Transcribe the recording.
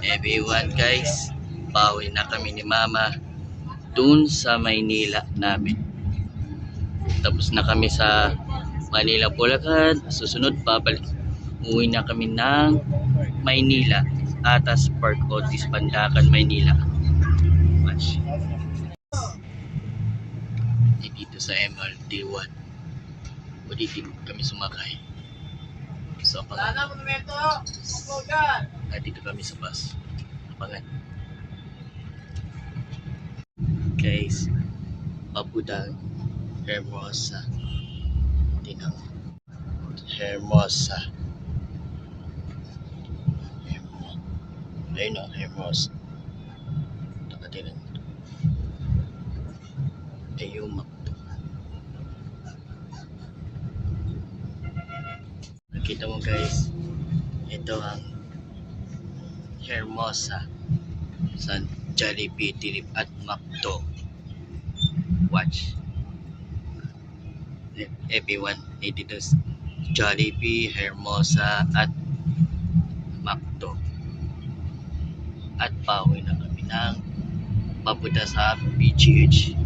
Everyone guys, pauwi na kami ni Mama dun sa Maynila namin. Tapos na kami sa Manila, Bulacan. Susunod babalik. Uwi na kami ng Maynila. Atas Park Otis, Pandacan, Maynila. Watch. Dito sa MRT1. O dito kami sumakay. So, dito kami sa bus. Abangan. Guys, Papudang Hermosa. Tingnan. Hermosa. Ayun o, Hermosa. Nakatinan. Ayun, nakita mo guys, ito ang Hermosa sa Jollibee, Tilip at McDo. Watch. Everyone, dito Jollibee, Hermosa at McDo. At pauwi na kami ng papunta sa PGH.